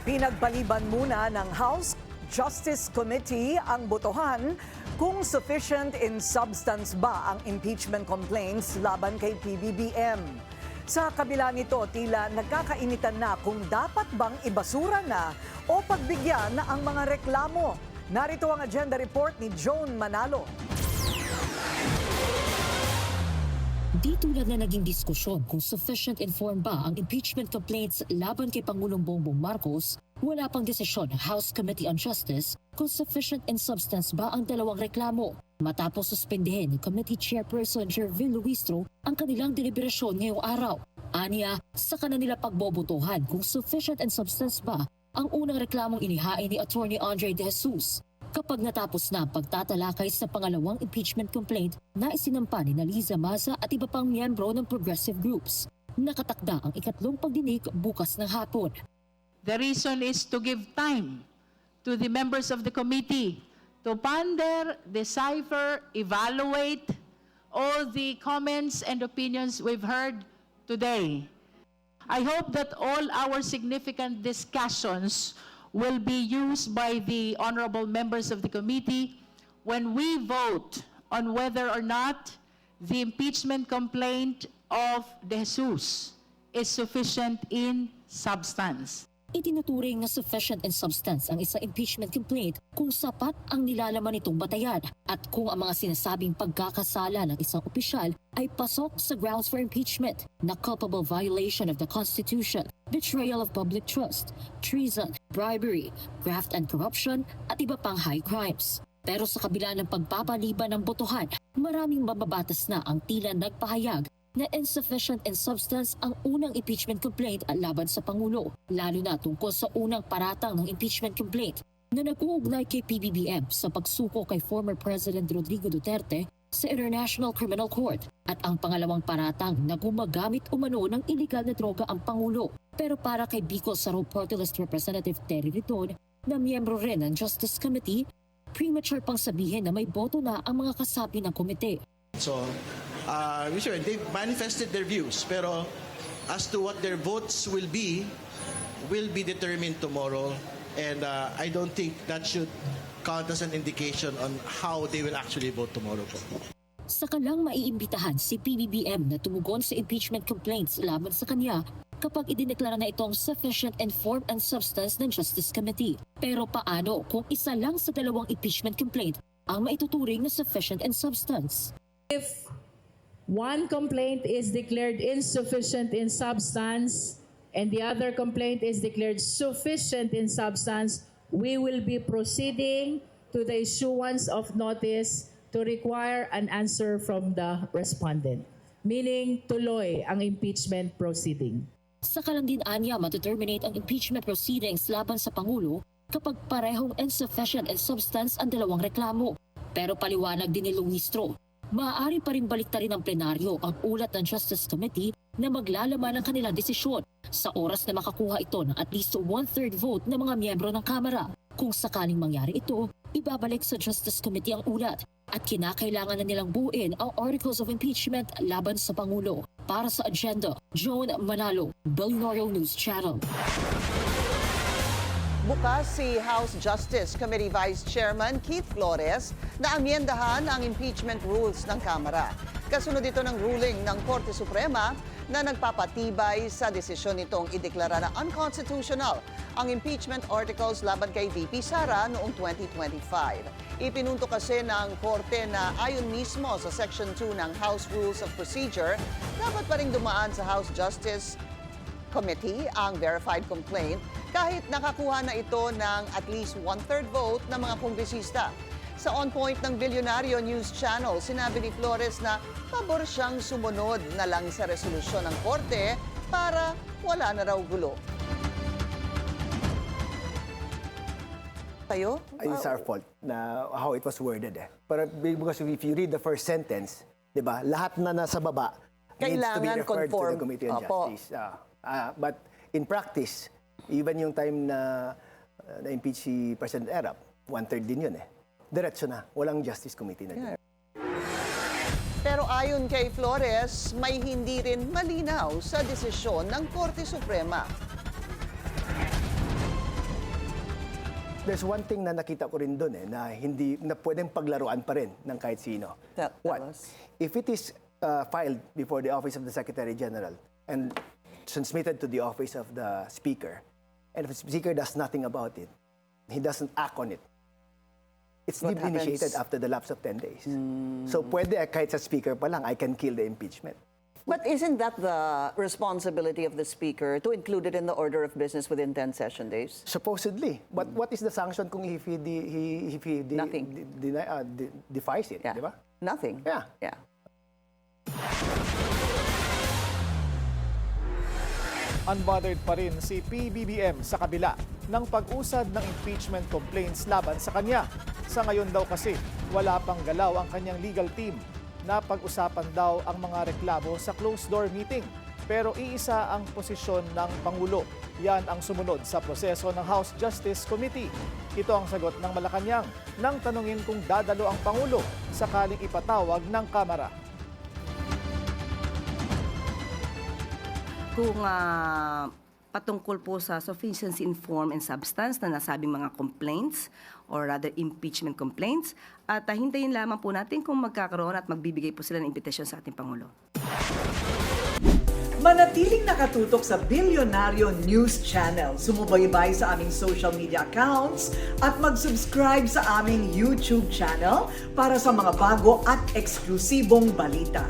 Pinagbaliban muna ng House Justice Committee ang botohan kung sufficient in substance ba ang impeachment complaints laban kay PBBM. Sa kabila nito, tila nagkakainitan na kung dapat bang ibasura na o pagbigyan na ang mga reklamo. Narito ang agenda report ni Joan Manalo. Di tulad na naging diskusyon kung sufficient informed ba ang impeachment complaints laban kay Pangulong Bongbong Marcos, wala pang desisyon ng House Committee on Justice kung sufficient in substance ba ang dalawang reklamo. Matapos suspendehin ni Committee Chairperson Jervin Luistro ang kanilang deliberasyon ngayong araw. Aniya, saka na nila pagbobotohan kung sufficient in substance ba ang unang reklamong inihain ni Attorney Andre De Jesus. Kapag natapos na ang pagtatalakay sa pangalawang impeachment complaint na isinampa ni Liza Maza at iba pang miyembro ng progressive groups, nakatakda ang ikatlong pagdinig bukas ng hapon. The reason is to give time to the members of the committee to ponder, decipher, evaluate all the comments and opinions we've heard today. I hope that all our significant discussions will be used by the honorable members of the committee when we vote on whether or not the impeachment complaint of De Jesus is sufficient in substance. Itinuturing na sufficient in substance ang isang impeachment complaint kung sapat ang nilalaman nitong batayan at kung ang mga sinasabing pagkakasala ng isang opisyal ay pasok sa grounds for impeachment na culpable violation of the Constitution, betrayal of public trust, treason, bribery, graft and corruption at iba pang high crimes. Pero sa kabila ng pagpapaliban ng botohan, maraming mababatas na ang tila nagpahayag na insufficient in substance ang unang impeachment complaint laban sa Pangulo, lalo na tungkol sa unang paratang ng impeachment complaint na nag-uugnay kay PBBM sa pagsuko kay former President Rodrigo Duterte sa International Criminal Court at ang pangalawang paratang na gumagamit umano ng iligal na droga ang Pangulo. Pero para kay Bicol Saro Party List Representative Terry Riton na miyembro rin ng Justice Committee, premature pang sabihin na may boto na ang mga kasapi ng komite. So, they manifested their views, pero as to what their votes will be determined tomorrow, and I don't think that should count as an indication on how they will actually vote tomorrow. Saka lang maiimbitahan si PBBM na tumugon sa impeachment complaints laban sa kanya kapag idineklara na itong sufficient in form and substance ng Justice Committee. Pero paano kung isa lang sa dalawang impeachment complaint ang maituturing na sufficient in substance? If one complaint is declared insufficient in substance and the other complaint is declared sufficient in substance, we will be proceeding to the issuance of notice to require an answer from the respondent, meaning tuloy ang impeachment proceeding. Saka lang din anya matuterminate ang impeachment proceedings laban sa Pangulo kapag parehong insufficient in substance ang dalawang reklamo. Pero paliwanag din ni Luistro, maaari pa rin baliktarin ng plenaryo ang ulat ng Justice Committee na maglalaman ng kanilang desisyon sa oras na makakuha ito ng at least 1/3 vote ng mga miyembro ng Kamara. Kung sakaling mangyari ito, ibabalik sa Justice Committee ang ulat at kinakailangan na nilang buuin ang Articles of Impeachment laban sa Pangulo. Para sa agenda, Joan Manalo, Billionaire News Channel. Bukas si House Justice Committee Vice Chairman Keith Flores na amyendahan ang impeachment rules ng Kamara. Kasunod ito ng ruling ng Korte Suprema na nagpapatibay sa desisyon nitong ideklara na unconstitutional ang impeachment articles laban kay VP Sara noong 2025. Ipinunto kasi ng Korte na ayon mismo sa Section 2 ng House Rules of Procedure, dapat pa rin dumaan sa House Justice Committee ang verified complaint kahit nakakuha na ito ng at least 1/3 vote ng mga kongresista. Sa On Point ng Billionaire News Channel, sinabi ni Flores na pabor siyang sumunod na lang sa resolusyon ng Korte para wala na raw gulo. Tayo? It's our fault na how it was worded Pero because if you read the first sentence, 'di ba? Lahat na nasa baba needs to be Kailangan referred to conform. the Committee on Opo. Justice. But in practice, even yung time na na-impeach si President Erap, 1/3 din yun Diretso na, walang Justice Committee na din. Pero ayon kay Flores, may hindi rin malinaw sa desisyon ng Korte Suprema. There's one thing na nakita ko rin doon na pwedeng paglaruan pa rin ng kahit sino. Tell What? us. If it is filed before the Office of the Secretary General and transmitted to the Office of the Speaker, and if the Speaker does nothing about it, he doesn't act on it, it's What deemed initiated happens? after the lapse of 10 days. So pwede kahit sa Speaker pa lang, I can kill the impeachment. But isn't that the responsibility of the Speaker to include it in the order of business within 10 session days? Supposedly. But what is the sanction kung if he Nothing. defies it, Yeah. di ba? Nothing. Yeah. Yeah. Unbothered pa rin si PBBM sa kabila ng pag-usad ng impeachment complaints laban sa kanya. Sa ngayon daw kasi, wala pang galaw ang kanyang legal team. Napag-usapan daw ang mga reklamo sa closed-door meeting. Pero iisa ang posisyon ng Pangulo. Yan ang sumunod sa proseso ng House Justice Committee. Ito ang sagot ng Malacanang nang tanungin kung dadalo ang Pangulo sakaling ipatawag ng Kamara. Kung patungkol po sa sufficiency in form and substance na nasabing mga complaints or rather impeachment complaints at hintayin lamang po natin kung magkakaroon at magbibigay po sila ng invitation sa ating Pangulo. Manatiling nakatutok sa Bilyonaryo News Channel. Sumubaybay sa aming social media accounts at mag-subscribe sa aming YouTube channel para sa mga bago at eksklusibong balita.